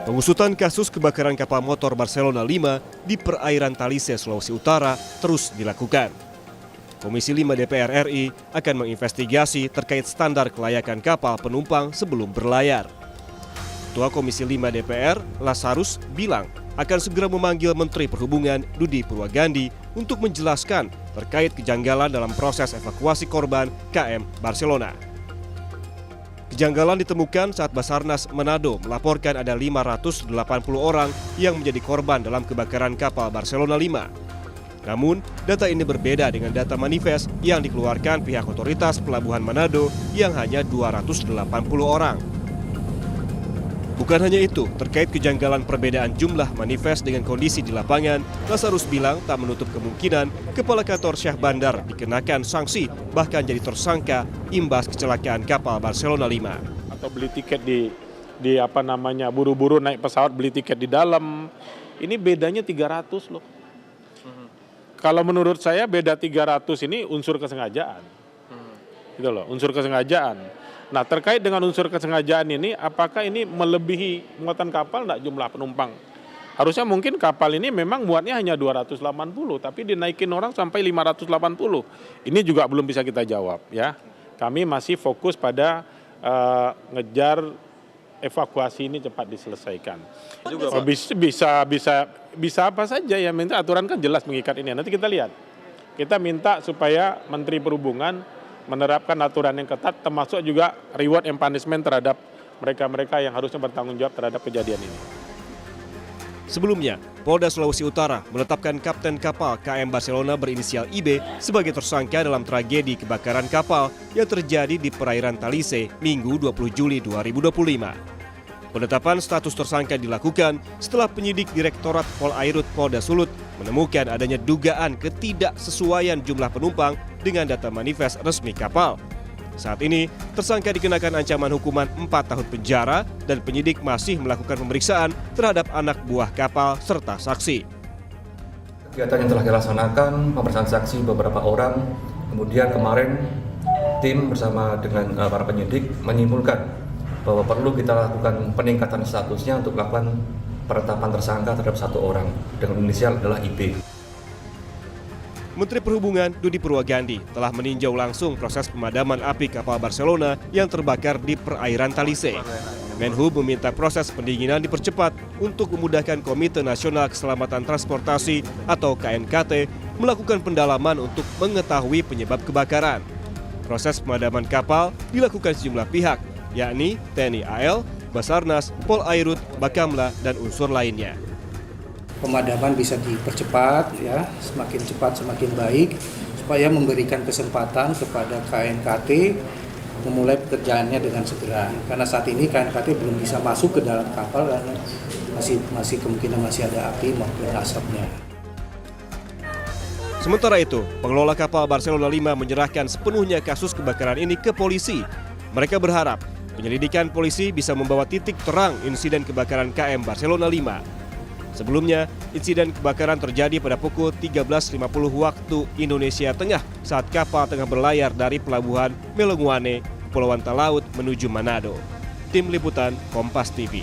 Pengusutan kasus kebakaran kapal motor Barcelona 5 di perairan Talise, Sulawesi Utara terus dilakukan. Komisi 5 DPR RI akan menginvestigasi terkait standar kelayakan kapal penumpang sebelum berlayar. Ketua Komisi 5 DPR, Lasarus, bilang akan segera memanggil Menteri Perhubungan Dudi Purwagandi untuk menjelaskan terkait kejanggalan dalam proses evakuasi korban KM Barcelona. Kejanggalan ditemukan saat Basarnas Manado melaporkan ada 580 orang yang menjadi korban dalam kebakaran kapal Barcelona 5. Namun, data ini berbeda dengan data manifest yang dikeluarkan pihak otoritas pelabuhan Manado yang hanya 280 orang. Bukan hanya itu, terkait kejanggalan perbedaan jumlah manifest dengan kondisi di lapangan, Lasarus bilang tak menutup kemungkinan Kepala Kantor Syah Bandar dikenakan sanksi bahkan jadi tersangka imbas kecelakaan kapal Barcelona 5. Atau beli tiket di buru-buru naik pesawat beli tiket di dalam, ini bedanya 300 loh. Kalau menurut saya beda 300 ini unsur kesengajaan. Gitu loh, unsur kesengajaan. Nah, terkait dengan unsur kesengajaan ini, apakah ini melebihi muatan kapal enggak jumlah penumpang? Harusnya mungkin kapal ini memang muatnya hanya 280, tapi dinaikin orang sampai 580. Ini juga belum bisa kita jawab ya. Kami masih fokus pada ngejar evakuasi ini cepat diselesaikan. Bisa apa saja ya, minta aturan kan jelas mengikat ini. Nanti kita lihat. Kita minta supaya Menteri Perhubungan menerapkan aturan yang ketat, termasuk juga reward and punishment terhadap mereka-mereka yang harusnya bertanggung jawab terhadap kejadian ini. Sebelumnya, Polda Sulawesi Utara menetapkan kapten kapal KM Barcelona berinisial IB sebagai tersangka dalam tragedi kebakaran kapal yang terjadi di perairan Talise Minggu 20 Juli 2025. Penetapan status tersangka dilakukan setelah penyidik Direktorat Polairut Polda Sulut menemukan adanya dugaan ketidaksesuaian jumlah penumpang dengan data manifest resmi kapal. Saat ini, tersangka dikenakan ancaman hukuman 4 tahun penjara dan penyidik masih melakukan pemeriksaan terhadap anak buah kapal serta saksi. Kegiatan yang telah dilaksanakan, pemeriksaan saksi beberapa orang, kemudian kemarin tim bersama dengan para penyidik menyimpulkan bahwa perlu kita lakukan peningkatan statusnya untuk melakukan penetapan tersangka terhadap satu orang dengan inisial adalah IB. Menteri Perhubungan Dudi Purwagandi telah meninjau langsung proses pemadaman api kapal Barcelona yang terbakar di perairan Talise. Menhub meminta proses pendinginan dipercepat untuk memudahkan Komite Nasional Keselamatan Transportasi atau KNKT melakukan pendalaman untuk mengetahui penyebab kebakaran. Proses pemadaman kapal dilakukan sejumlah pihak, yakni TNI AL, Basarnas, Polairut, Bakamla, dan unsur lainnya. Pemadaman bisa dipercepat, ya, semakin cepat semakin baik, supaya memberikan kesempatan kepada KNKT memulai pekerjaannya dengan segera. Karena saat ini KNKT belum bisa masuk ke dalam kapal karena masih kemungkinan masih ada api maupun asapnya. Sementara itu, pengelola kapal Barcelona 5 menyerahkan sepenuhnya kasus kebakaran ini ke polisi. Mereka berharap penyelidikan polisi bisa membawa titik terang insiden kebakaran KM Barcelona 5. Sebelumnya, insiden kebakaran terjadi pada pukul 13.50 waktu Indonesia Tengah saat kapal tengah berlayar dari pelabuhan Melonguane, Kepulauan Talaut menuju Manado. Tim Liputan Kompas TV.